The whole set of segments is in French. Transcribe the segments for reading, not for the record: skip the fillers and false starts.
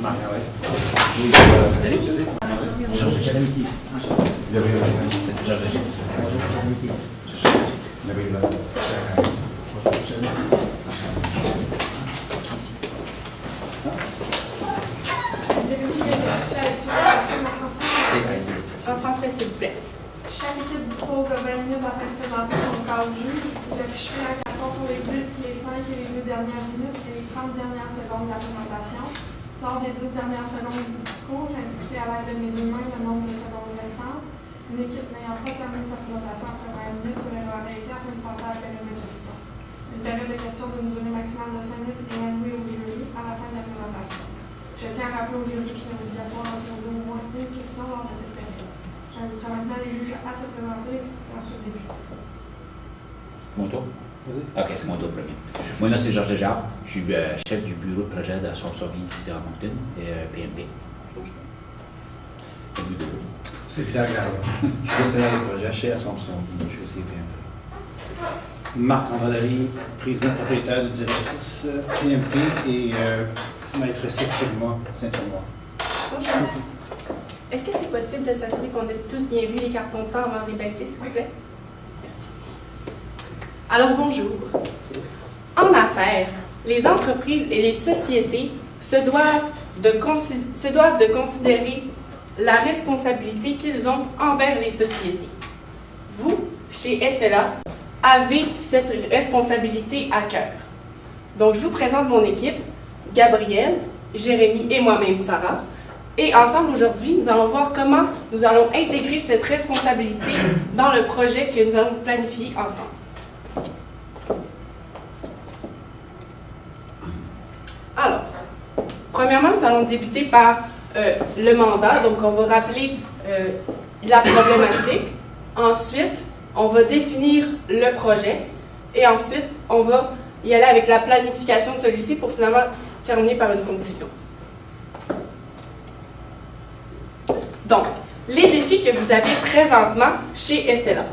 Marc-André. Salut. Georges Jérémy Kiss. Gabriel. Georges Jérémy. Bonjour, Jérémy Kiss. Gabriel. Bonjour, Jérémy Kiss. En français, s'il vous plaît. Chaque équipe dispose de 20 minutes afin de présenter son cas au juge. Vous affichez un carton pour les 10, les 5 et les 2 dernières minutes et les 30 dernières secondes de la présentation. Lors des 10 dernières secondes du discours, j'indiquerai à l'aide de mes deux mains le nombre de secondes restantes. Une équipe n'ayant pas terminé sa présentation après 20 minutes sera arrêtée afin de passer à la période de questions. Une période de questions d'une durée maximale de 5 minutes est allouée au jury à la fin de la présentation. Je tiens à rappeler aux juges qu'il est obligatoire de poser au moins une question lors de cette période. J'inviterai maintenant les juges à se présenter et ensuite débuter. Mon tour? Vas-y. Ok, c'est mon tour premier. Moi, là, c'est Georges Jarre. Je suis chef du bureau de projet de la Chauve-souris ici à Moncton, PMP. C'est Pierre Garland. Je suis gestionnaire de projet chez Assomption. Je suis aussi PMP. Marc-André, président propriétaire du directrice PMP et maître Six Sigma Saint-Omer. Bonjour. Est-ce que c'est possible de s'assurer qu'on ait tous bien vu les cartons de temps avant de les baisser, s'il vous plaît? Merci. Alors, bonjour. En affaires, les entreprises et les sociétés se doivent de considérer la responsabilité qu'ils ont envers les sociétés. Vous, chez SLA, avez cette responsabilité à cœur. Donc, je vous présente mon équipe, Gabriel, Jérémy et moi-même, Sarah. Et ensemble, aujourd'hui, nous allons voir comment nous allons intégrer cette responsabilité dans le projet que nous allons planifier ensemble. Alors, premièrement, nous allons débuter par le mandat. Donc, on va rappeler la problématique. Ensuite, on va définir le projet. Et ensuite, on va y aller avec la planification de celui-ci pour finalement terminer par une conclusion. Donc, les défis que vous avez présentement chez SLA.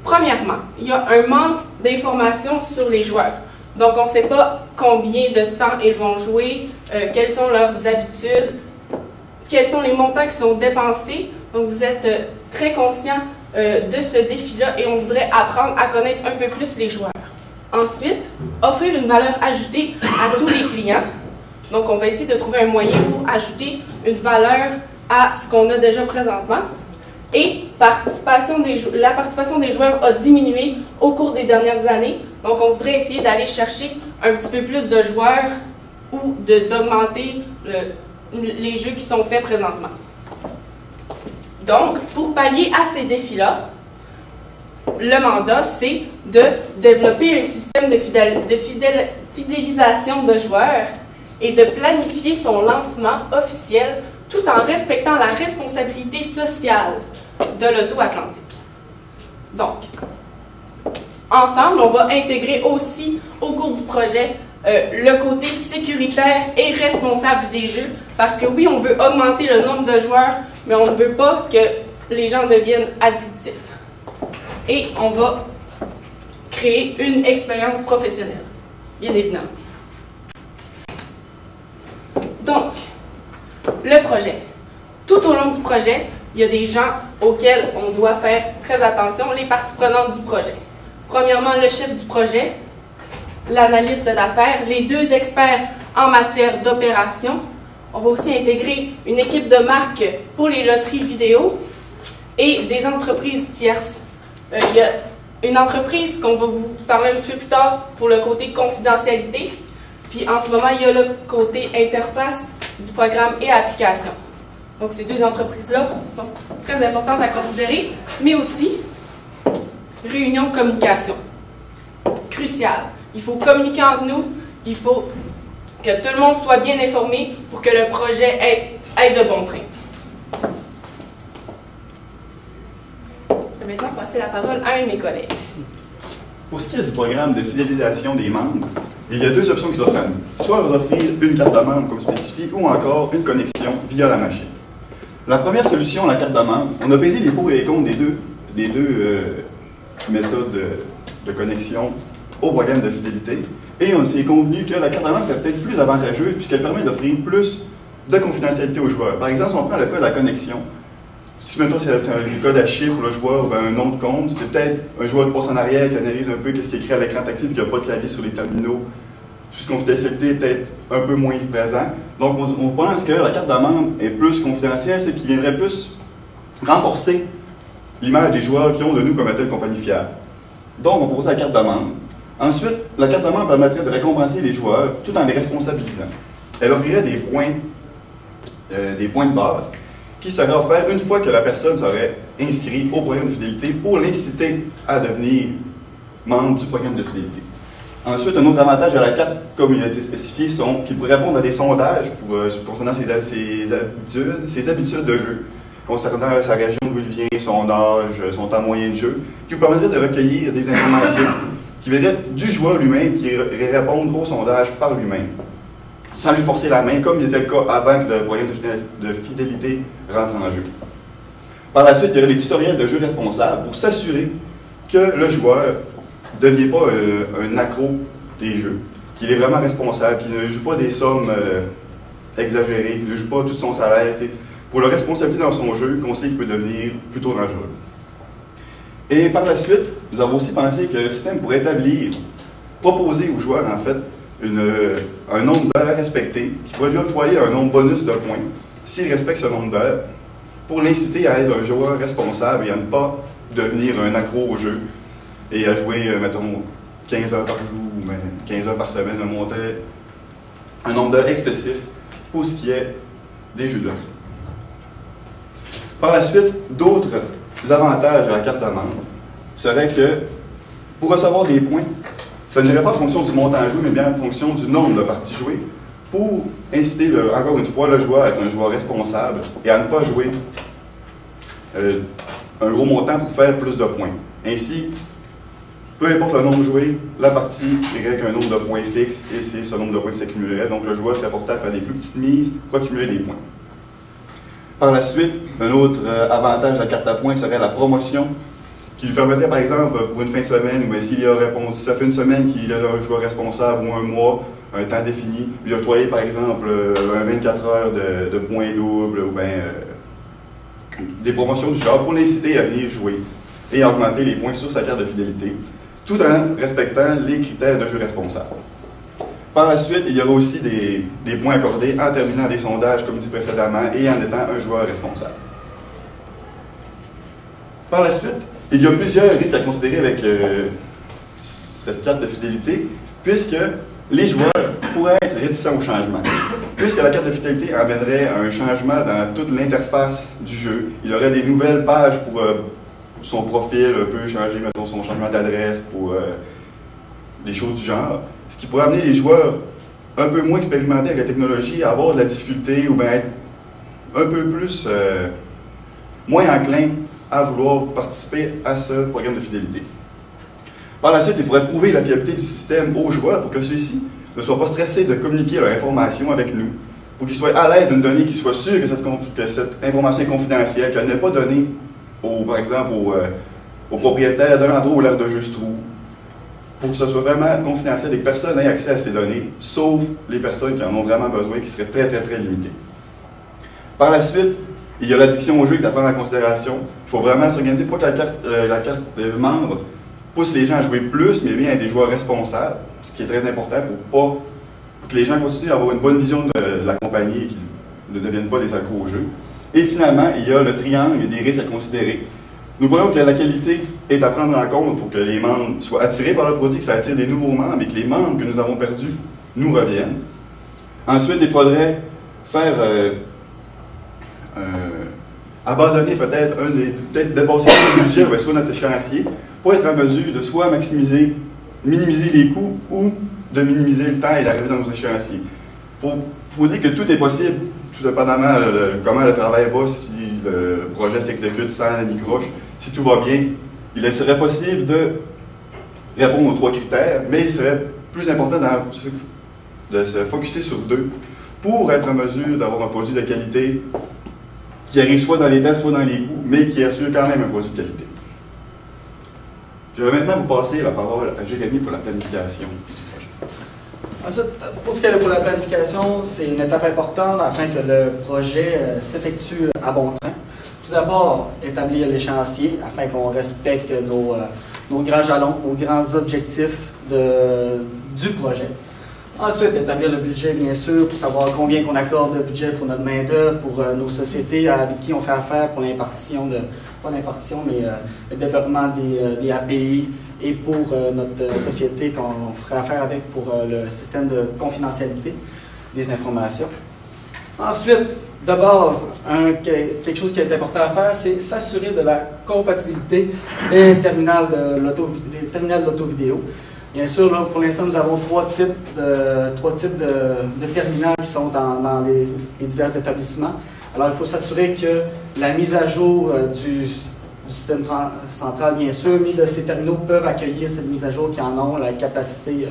Premièrement, il y a un manque d'informations sur les joueurs. Donc, on ne sait pas combien de temps ils vont jouer, quelles sont leurs habitudes, quels sont les montants qui sont dépensés. Donc, vous êtes très conscient de ce défi-là et on voudrait apprendre à connaître un peu plus les joueurs. Ensuite, offrir une valeur ajoutée à tous les clients. Donc, on va essayer de trouver un moyen pour ajouter une valeur à ce qu'on a déjà présentement. Et la participation des joueurs a diminué au cours des dernières années. Donc, on voudrait essayer d'aller chercher un petit peu plus de joueurs ou d'augmenter les jeux qui sont faits présentement. Donc, pour pallier à ces défis-là, le mandat, c'est de développer un système de fidélisation de joueurs et de planifier son lancement officiel tout en respectant la responsabilité sociale de l'Auto-Atlantique. Donc, ensemble, on va intégrer aussi au cours du projet le côté sécuritaire et responsable des jeux, parce que oui, on veut augmenter le nombre de joueurs, mais on ne veut pas que les gens deviennent addictifs. Et on va créer une expérience professionnelle, bien évidemment. Donc, le projet. Tout au long du projet, il y a des gens auxquels on doit faire très attention, les parties prenantes du projet. Premièrement, le chef du projet, l'analyste d'affaires, les deux experts en matière d'opération. On va aussi intégrer une équipe de marque pour les loteries vidéo et des entreprises tierces. Il y a une entreprise qu'on va vous parler un petit peu plus tard pour le côté confidentialité. Puis en ce moment, il y a le côté interface du programme et application. Donc ces deux entreprises-là sont très importantes à considérer, mais aussi réunion de communication. Crucial. Il faut communiquer entre nous, il faut que tout le monde soit bien informé pour que le projet aille de bon train. Je vais maintenant passer la parole à un de mes collègues. Pour ce qui est du programme de fidélisation des membres, il y a deux options qui s'offrent à nous. Soit leur offrir une carte de membre comme spécifique ou encore une connexion via la machine. La première solution, la carte de membre, on a pesé les pour et les contre des deux méthodes de connexion au programme de fidélité et on s'est convenu que la carte de membre est peut-être plus avantageuse puisqu'elle permet d'offrir plus de confidentialité aux joueurs. Par exemple, si on prend le cas de la connexion, si maintenant c'est un code à chiffres pour le joueur ou un nom de compte, c'était peut-être un joueur qui passe en arrière, qui analyse un peu ce qui est écrit à l'écran tactile, qui n'a pas de clavier sur les terminaux. Toute confidentialité est peut-être un peu moins présent. Donc on pense que la carte de membre est plus confidentielle, c'est qui viendrait plus renforcer l'image des joueurs qui ont de nous comme telle compagnie fiable. Donc on propose la carte de membre. Ensuite, la carte de membre permettrait de récompenser les joueurs tout en les responsabilisant. Elle offrirait des points de base qui seraient offerts une fois que la personne serait inscrite au programme de fidélité pour l'inciter à devenir membre du programme de fidélité. Ensuite, un autre avantage à la carte, comme il a été spécifié, sont qu'il pourrait répondre à des sondages concernant ses habitudes de jeu, concernant sa région d'où il vient, son âge, son temps moyen de jeu, qui vous permettrait de recueillir des informations qui viendraient du joueur lui-même, qui irait répondre au sondage par lui-même, sans lui forcer la main, comme il était le cas avant que le programme de fidélité rentre en jeu. Par la suite, il y aurait les tutoriels de jeu responsables pour s'assurer que le joueur ne devient pas un accro des jeux, qu'il est vraiment responsable, qu'il ne joue pas des sommes exagérées, qu'il ne joue pas tout son salaire, pour le responsabiliser dans son jeu, qu'on sait qu'il peut devenir plutôt dangereux. Et par la suite, nous avons aussi pensé que le système pourrait proposer aux joueurs, en fait, un nombre d'heures à respecter, qui pourrait lui octroyer un nombre bonus de points, s'il respecte ce nombre d'heures, pour l'inciter à être un joueur responsable et à ne pas devenir un accro au jeu, et à jouer, mettons, 15 heures par jour, ou 15 heures par semaine, à monter un nombre d'heures excessif pour ce qui est des jeux de loterie. Par la suite, d'autres avantages à la carte de membre seraient que, pour recevoir des points, ça n'irait pas en fonction du montant joué, mais bien en fonction du nombre de parties jouées, pour inciter, encore une fois, le joueur à être un joueur responsable et à ne pas jouer un gros montant pour faire plus de points. Ainsi, peu importe le nombre joué, la partie irait avec un nombre de points fixe et c'est ce nombre de points qui s'accumulerait. Donc le joueur serait porté à faire des plus petites mises pour accumuler des points. Par la suite, un autre avantage de la carte à points serait la promotion, qui lui permettrait par exemple pour une fin de semaine, ou s'il y a répondu, si ça fait une semaine qu'il est un joueur responsable ou un mois, un temps défini, lui octroyer par exemple un 24 heures de points doubles ou bien des promotions du genre pour l'inciter à venir jouer et à augmenter les points sur sa carte de fidélité, tout en respectant les critères de jeu responsable. Par la suite, il y aura aussi des points accordés en terminant des sondages, comme dit précédemment, et en étant un joueur responsable. Par la suite, il y a plusieurs risques à considérer avec cette carte de fidélité, puisque les joueurs pourraient être réticents au changement. Puisque la carte de fidélité amènerait un changement dans toute l'interface du jeu, il y aurait des nouvelles pages pour son profil, un peu changer, mettons, son changement d'adresse, pour des choses du genre, ce qui pourrait amener les joueurs un peu moins expérimentés avec la technologie à avoir de la difficulté ou bien être un peu plus moins enclins à vouloir participer à ce programme de fidélité. Par la suite, il faudrait prouver la fiabilité du système aux joueurs pour que ceux-ci ne soient pas stressés de communiquer leur information avec nous, pour qu'ils soient à l'aise d'une donnée, qu'ils soient sûrs que cette information est confidentielle, qu'elle n'est pas donnée, par exemple, au propriétaire d'un endroit où l'aire de jeu se trouve, pour que ce soit vraiment confidentiel et que personne n'ait accès à ces données, sauf les personnes qui en ont vraiment besoin, qui seraient très, très, très limitées. Par la suite, il y a l'addiction au jeu qui est à prendre en considération. Il faut vraiment s'organiser pour que la carte de membre pousse les gens à jouer plus, mais bien à des joueurs responsables, ce qui est très important pour que les gens continuent à avoir une bonne vision de la compagnie et qu'ils ne deviennent pas des accros au jeu. Et finalement, il y a le triangle et des risques à considérer. Nous voyons que la qualité est à prendre en compte pour que les membres soient attirés par le produit, que ça attire des nouveaux membres et que les membres que nous avons perdus nous reviennent. Ensuite, il faudrait faire abandonner peut-être dépasser le budget ou soit notre échéancier pour être en mesure de soit minimiser les coûts ou de minimiser le temps et d'arriver dans nos échéanciers. Il faut dire que tout est possible, tout dépendamment de comment le travail va, si le projet s'exécute sans ni croche. Si tout va bien, il serait possible de répondre aux 3 critères, mais il serait plus important de se focusser sur 2 pour être en mesure d'avoir un produit de qualité qui arrive soit dans les temps, soit dans les coûts, mais qui assure quand même un produit de qualité. Je vais maintenant vous passer la parole à Jérémy pour la planification du projet. Ensuite, pour ce qui est pour la planification, c'est une étape importante afin que le projet s'effectue à bon train. Tout d'abord, établir l'échéancier afin qu'on respecte nos grands jalons, nos grands objectifs du projet. Ensuite, établir le budget, bien sûr, pour savoir combien qu'on accorde de budget pour notre main-d'œuvre, pour nos sociétés avec qui on fait affaire pour l'impartition mais le développement des API et pour notre société qu'on ferait affaire avec pour le système de confidentialité des informations. Ensuite, de base, quelque chose qui est important à faire, c'est s'assurer de la compatibilité des terminals de l'auto-vidéo. Bien sûr, là, pour l'instant, nous avons trois types de terminals qui sont dans les divers établissements. Alors, il faut s'assurer que la mise à jour du système central, bien sûr, mais de ces terminaux peuvent accueillir cette mise à jour qui en ont la capacité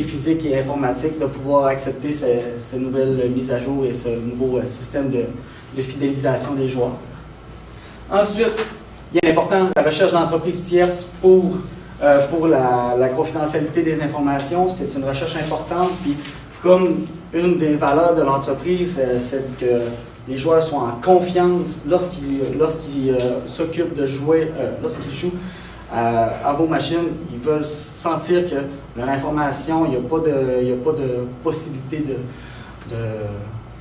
physique et informatique de pouvoir accepter ces nouvelles mises à jour et ce nouveau système de fidélisation des joueurs. Ensuite, il est important la recherche d'entreprises tierces pour la confidentialité des informations. C'est une recherche importante, puis comme une des valeurs de l'entreprise, c'est que les joueurs soient en confiance lorsqu'ils s'occupent de jouer, lorsqu'ils jouent à vos machines. Ils veulent sentir que leur information, il n'y a pas de possibilité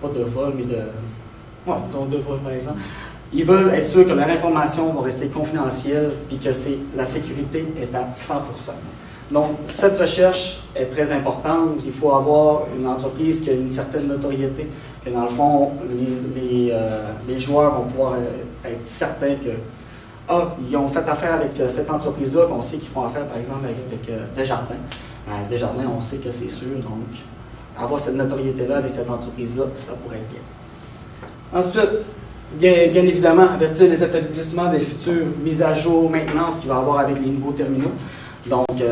pas de vol, mais de vol par exemple. Ils veulent être sûrs que leur information va rester confidentielle et que la sécurité est à 100%. Donc, cette recherche est très importante. Il faut avoir une entreprise qui a une certaine notoriété, que dans le fond, les joueurs vont pouvoir être certains qu'ils ont fait affaire avec cette entreprise-là, qu'on sait qu'ils font affaire, par exemple, avec Desjardins. Desjardins, on sait que c'est sûr, donc avoir cette notoriété-là avec cette entreprise-là, ça pourrait être bien. Ensuite, bien évidemment, avertir les établissements des futures mises à jour, maintenance qu'il va y avoir avec les nouveaux terminaux. Donc,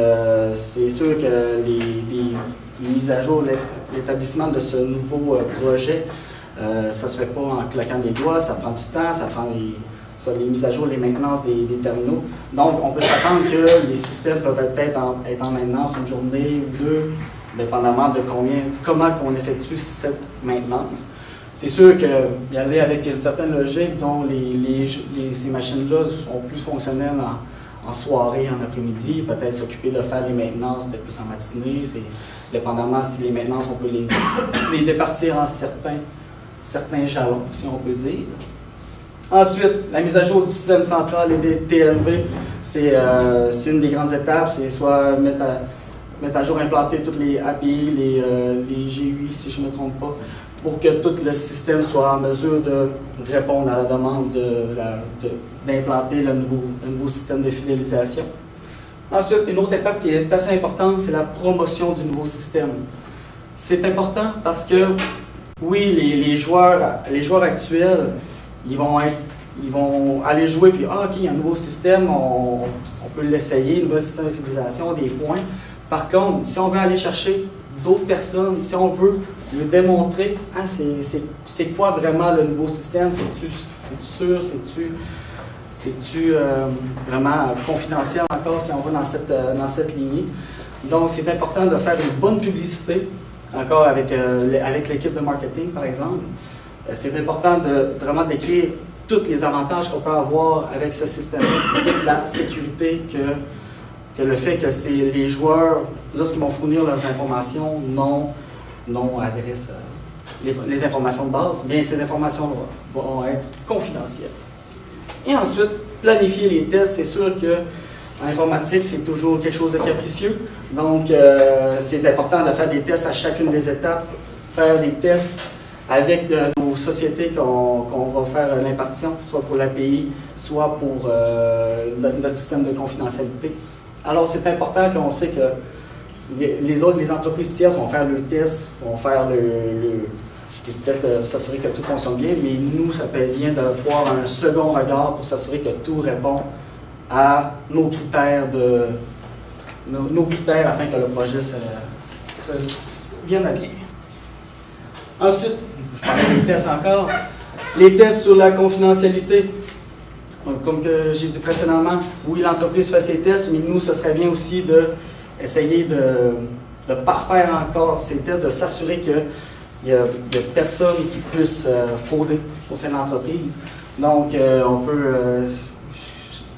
c'est sûr que les mises à jour, l'établissement de ce nouveau projet, ça ne se fait pas en claquant des doigts, ça prend du temps, ça prend les mises à jour, les maintenances des terminaux. Donc, on peut s'attendre que les systèmes peuvent être en maintenance une journée ou deux, dépendamment de comment on effectue cette maintenance. C'est sûr qu'y aller avec une certaine logique, disons, ces machines-là sont plus fonctionnelles en soirée, en après-midi, peut-être s'occuper de faire les maintenances, peut-être plus en matinée, c'est dépendamment si les maintenances, on peut les départir en certains jalons, si on peut dire. Ensuite, la mise à jour du système central et des TLV, c'est une des grandes étapes, c'est soit mettre à jour, implanter toutes les API, les GUI, si je ne me trompe pas, pour que tout le système soit en mesure de répondre à la demande d'implanter le nouveau système de fidélisation. Ensuite, une autre étape qui est assez importante, c'est la promotion du nouveau système. C'est important parce que, oui, les joueurs actuels, ils vont aller jouer, puis OK, il y a un nouveau système, on peut l'essayer, un nouveau système de fidélisation, des points. Par contre, si on veut aller chercher d'autres personnes, si on veut lui démontrer, c'est quoi vraiment le nouveau système, c'est-tu sûr, c'est-tu vraiment confidentiel encore si on va dans cette lignée. Donc, c'est important de faire une bonne publicité, encore avec l'équipe de marketing, par exemple. C'est important de vraiment décrire tous les avantages qu'on peut avoir avec ce système-là, toute la sécurité que le fait que les joueurs, lorsqu'ils vont fournir leurs informations, non adressent les informations de base, bien ces informations vont être confidentielles. Et ensuite, planifier les tests. C'est sûr que en informatique, c'est toujours quelque chose de capricieux. Donc, c'est important de faire des tests à chacune des étapes, faire des tests avec nos sociétés qu'on va faire l'impartition, soit pour l'API, soit pour notre système de confidentialité. Alors, c'est important qu'on sait que les entreprises tierces vont faire le test, vont faire les tests pour s'assurer que tout fonctionne bien, mais nous, ça peut être bien d'avoir un second regard pour s'assurer que tout répond à nos critères afin que le projet se vienne à bien. Ensuite, je parlais des tests encore. Les tests sur la confidentialité. Comme que j'ai dit précédemment, oui, l'entreprise fait ses tests, mais nous, ce serait bien aussi d'essayer de parfaire encore ces tests, de s'assurer qu'il n'y a personne qui puisse frauder au sein de l'entreprise. Donc,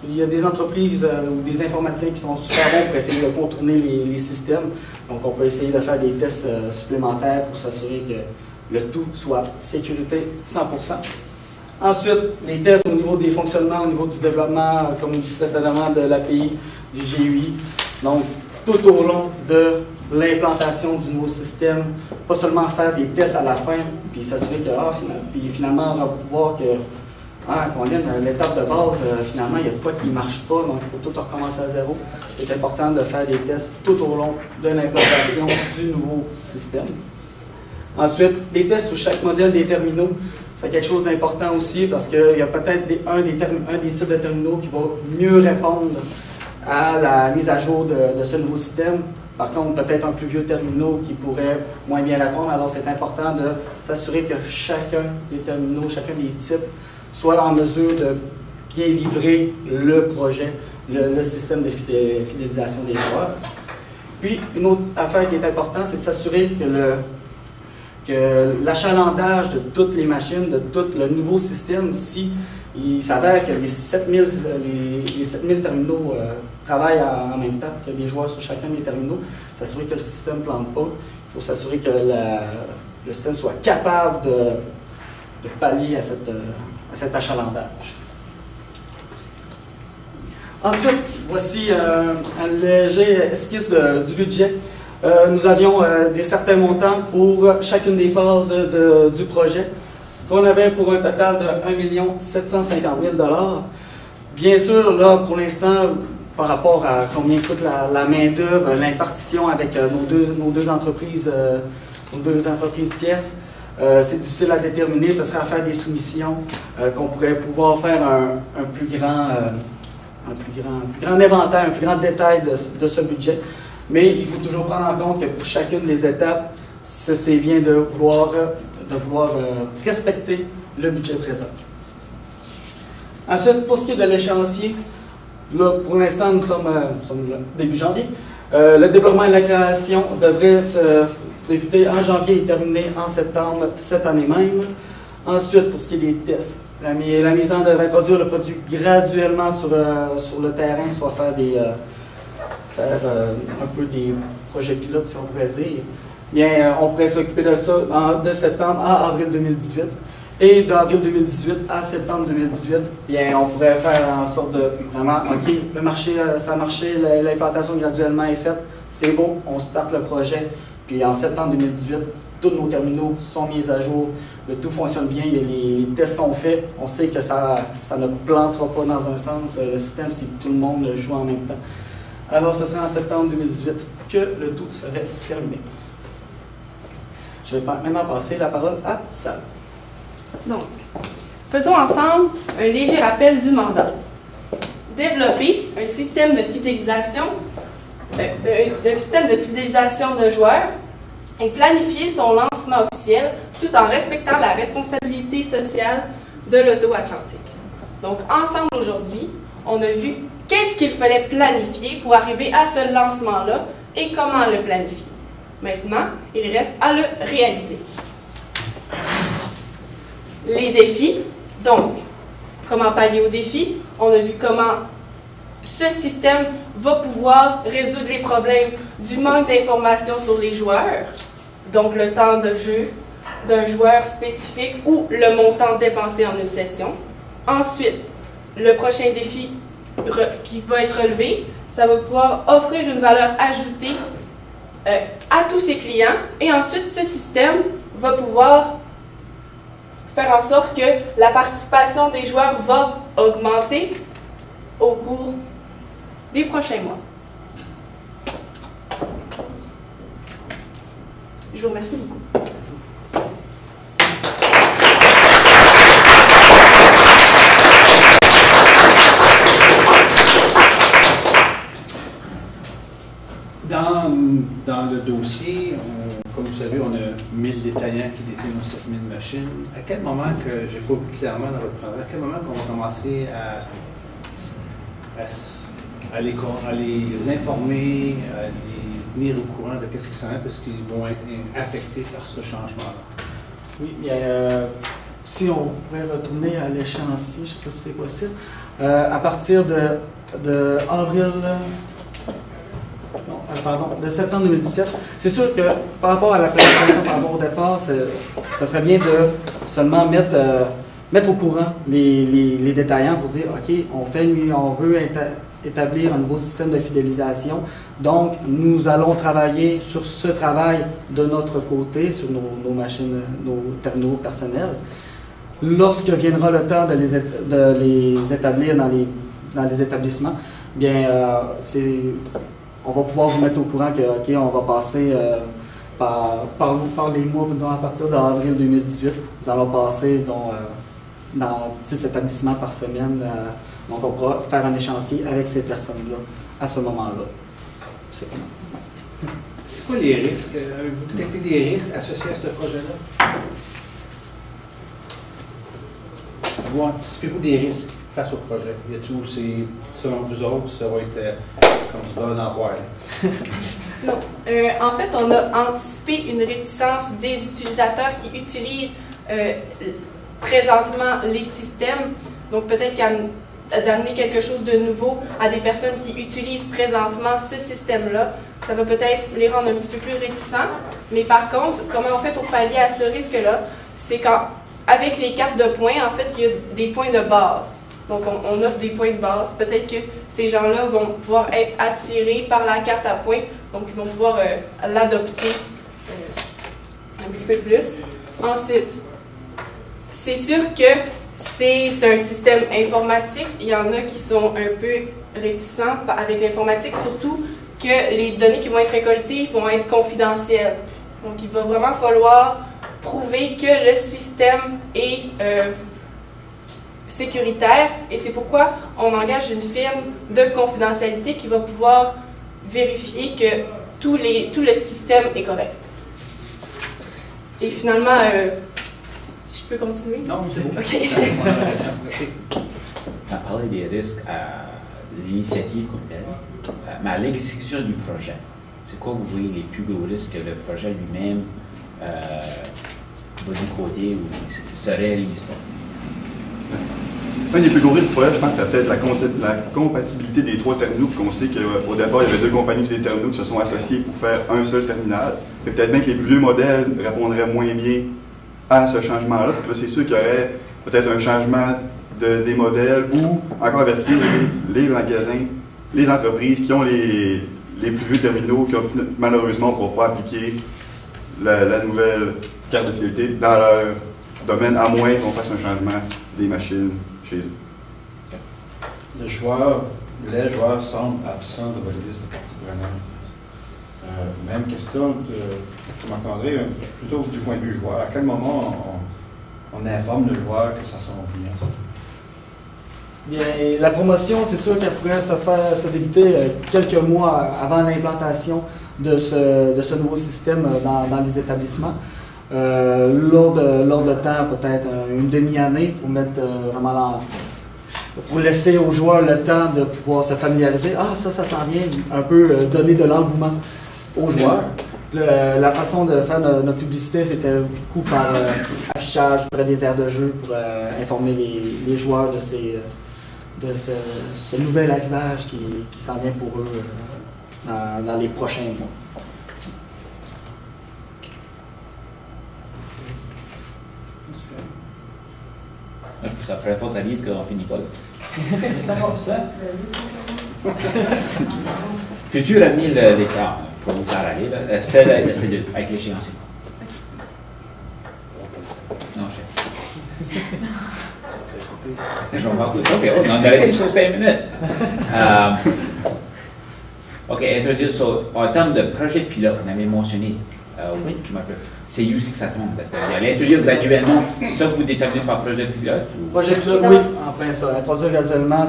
il y a des entreprises ou des informaticiens qui sont super bons pour essayer de contourner les systèmes. Donc, on peut essayer de faire des tests supplémentaires pour s'assurer que le tout soit sécurité 100%. Ensuite, les tests au niveau des fonctionnements, au niveau du développement, comme dit précédemment, de l'API, du GUI. Donc, tout au long de l'implantation du nouveau système, pas seulement faire des tests à la fin, puis s'assurer que finalement, on va voir que qu'on est dans l'étape de base, finalement, il y a de quoi qui ne marche pas, donc il faut tout recommencer à zéro. C'est important de faire des tests tout au long de l'implantation du nouveau système. Ensuite, les tests sur chaque modèle des terminaux, c'est quelque chose d'important aussi parce qu'il y a peut-être un des types de terminaux qui va mieux répondre à la mise à jour de ce nouveau système. Par contre, peut-être un plus vieux terminal qui pourrait moins bien répondre. Alors, c'est important de s'assurer que chacun des terminaux, chacun des types, soit en mesure de bien livrer le projet, le système de fidélisation des joueurs. Puis, une autre affaire qui est importante, c'est de s'assurer que l'achalandage de toutes les machines, de tout le nouveau système, si il s'avère que les 7000 terminaux travaillent en même temps, qu'il y a des joueurs sur chacun des terminaux, s'assurer que le système ne plante pas. Il faut s'assurer que le système soit capable de pallier à cet achalandage. Ensuite, voici un léger esquisse du budget. Nous avions certains montants pour chacune des phases du projet, qu'on avait pour un total de 1 750 000 $. Bien sûr, là, pour l'instant, par rapport à combien coûte la main-d'œuvre, l'impartition avec nos deux entreprises tierces, c'est difficile à déterminer. Ce sera à faire des soumissions qu'on pourrait pouvoir faire un plus grand éventail, un plus grand détail de ce budget. Mais il faut toujours prendre en compte que pour chacune des étapes, c'est bien de vouloir respecter le budget présent. Ensuite, pour ce qui est de l'échéancier, là, pour l'instant, nous sommes début janvier. Le développement et la création devraient se débuter en janvier et terminer en septembre cette année même. Ensuite, pour ce qui est des tests, la mise en œuvre, introduire le produit graduellement sur le terrain, soit faire un peu des projets pilotes, si on pourrait dire. Bien, on pourrait s'occuper de ça de septembre à avril 2018. Et d'avril 2018 à septembre 2018, bien, on pourrait faire en sorte de vraiment, OK, le marché, ça a marché, l'implantation graduellement est faite, c'est beau, on starte le projet. Puis en septembre 2018, tous nos terminaux sont mis à jour, le tout fonctionne bien, les tests sont faits, on sait que ça ne plantera pas dans un sens le système si tout le monde le joue en même temps. Alors, ce serait en septembre 2018 que le tout serait terminé. Je vais maintenant passer la parole à Sam. Donc, faisons ensemble un léger rappel du mandat. Développer un système de fidélisation, de joueurs et planifier son lancement officiel tout en respectant la responsabilité sociale de l'Auto-Atlantique. Donc, ensemble aujourd'hui, on a vu qu'est-ce qu'il fallait planifier pour arriver à ce lancement-là et comment le planifier. Maintenant, il reste à le réaliser. Les défis, donc, comment pallier aux défis. On a vu comment ce système va pouvoir résoudre les problèmes du manque d'informations sur les joueurs, donc le temps de jeu d'un joueur spécifique ou le montant dépensé en une session. Ensuite, le prochain défi qui va être relevé, ça va pouvoir offrir une valeur ajoutée à tous ses clients. Et ensuite, ce système va pouvoir faire en sorte que la participation des joueurs va augmenter au cours des prochains mois. Je vous remercie beaucoup. Dans le dossier, comme vous savez, on a 1000 détaillants qui détiennent nos 7000 machines. À quel moment, que je n'ai pas vu clairement dans votre programme, à quel moment on va commencer à les informer, à les tenir au courant de ce qui s'en est, parce qu'ils vont être affectés par ce changement-là. Oui, bien, si on pourrait retourner à l'échéancier, je ne sais pas si c'est possible. À partir de avril, de septembre 2017, c'est sûr que par rapport à la planification, par rapport au départ, ça serait bien de seulement mettre au courant les détaillants pour dire, OK, on veut établir un nouveau système de fidélisation. Donc, nous allons travailler sur ce travail de notre côté, sur nos machines, nos terminaux personnels. Lorsque viendra le temps de les établir dans les établissements, bien, on va pouvoir vous mettre au courant que, OK, on va passer par les mois, disons, à partir d'avril 2018, nous allons passer, disons, dans 10 établissements par semaine. Donc, on pourra faire un échéancier avec ces personnes-là à ce moment-là. C'est quoi les risques? Avez-vous détecté des risques associés à ce projet-là? Vous anticipez-vous des risques face au projet? Y a-t-il, selon vous autres, ça va être comme tu vas en avoir? Non. En fait, on a anticipé une réticence des utilisateurs qui utilisent présentement les systèmes. Donc, peut-être d'amener quelque chose de nouveau à des personnes qui utilisent présentement ce système-là. Ça va peut-être les rendre un petit peu plus réticents. Mais par contre, comment on fait pour pallier à ce risque-là? C'est qu'avec les cartes de points, en fait, il y a des points de base. Donc, on offre des points de base. Peut-être que ces gens-là vont pouvoir être attirés par la carte à points. Donc, ils vont pouvoir l'adopter un petit peu plus. Ensuite, c'est sûr que c'est un système informatique. Il y en a qui sont un peu réticents avec l'informatique, surtout que les données qui vont être récoltées vont être confidentielles. Donc, il va vraiment falloir prouver que le système est sécuritaire et c'est pourquoi on engage une firme de confidentialité qui va pouvoir vérifier que tout le système est correct. Et finalement, si je peux continuer? Non, c'est bon. OK. On a parlé des risques à l'initiative comme telle, mais à l'exécution du projet. C'est quoi vous voyez les plus gros risques que le projet lui-même va du côté ou se réalise pas? Un des plus gros risques du projet, je pense, c'est peut-être la compatibilité des 3 terminaux. On sait qu'au départ, il y avait 2 compagnies qui faisaient des terminaux qui se sont associées pour faire un seul terminal. Peut-être bien que les plus vieux modèles répondraient moins bien à ce changement-là. Là, c'est sûr qu'il y aurait peut-être un changement des modèles ou encore avertir les magasins, les entreprises qui ont les plus vieux terminaux qui malheureusement ne pourront pas appliquer la nouvelle carte de fidélité dans leur domaine, à moins qu'on fasse un changement des machines chez eux. Les joueurs semblent absents de votre liste de parties prenantes. Même question de Marc-André, plutôt du point de vue joueur. À quel moment on informe le joueur que ça s'en vient? Bien, la promotion, c'est sûr qu'elle pourrait se débuter quelques mois avant l'implantation de ce nouveau système dans les établissements. Lors de temps, peut-être une demi-année pour mettre vraiment pour laisser aux joueurs le temps de pouvoir se familiariser. Ah, ça s'en vient, un peu donner de l'engouement aux joueurs. La façon de faire notre publicité, c'était beaucoup par affichage près des aires de jeu pour informer les joueurs de ce nouvel arrivage qui s'en vient pour eux dans les prochains mois. Ça ferait fort à livre qu'on finit pas là. Ça va, ça? Peux-tu ramener l'écart? Il faut vous faire aller, là. Celle avec l'échéancier. Non, je sais. Je vais voir tout ça, mais on a arrêté sur 5 minutes. OK, introduire ça. En termes de projet de pilote, on avait mentionné. Oui, je m'appelle. C'est où c'est que ça tombe? Il y a l'introduire graduellement, ça vous déterminez par projet de pilote? Ou? Projet de pilote, oui, en plein ça. Introduire graduellement,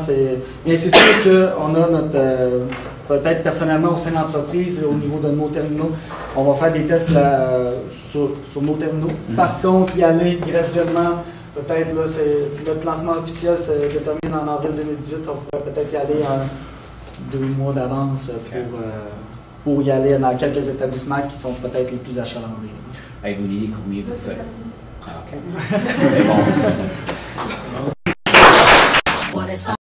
mais c'est sûr qu'on a notre. Peut-être personnellement au sein de l'entreprise, au niveau de nos terminaux, on va faire des tests sur nos terminaux. Par contre, y aller graduellement, peut-être là, notre lancement officiel se détermine en avril 2018, on pourrait peut-être y aller 2 mois d'avance pour y aller dans quelques établissements qui sont peut-être les plus achalandés. Avez-vous dit combien vous faites? Ah, ok. Mais bon.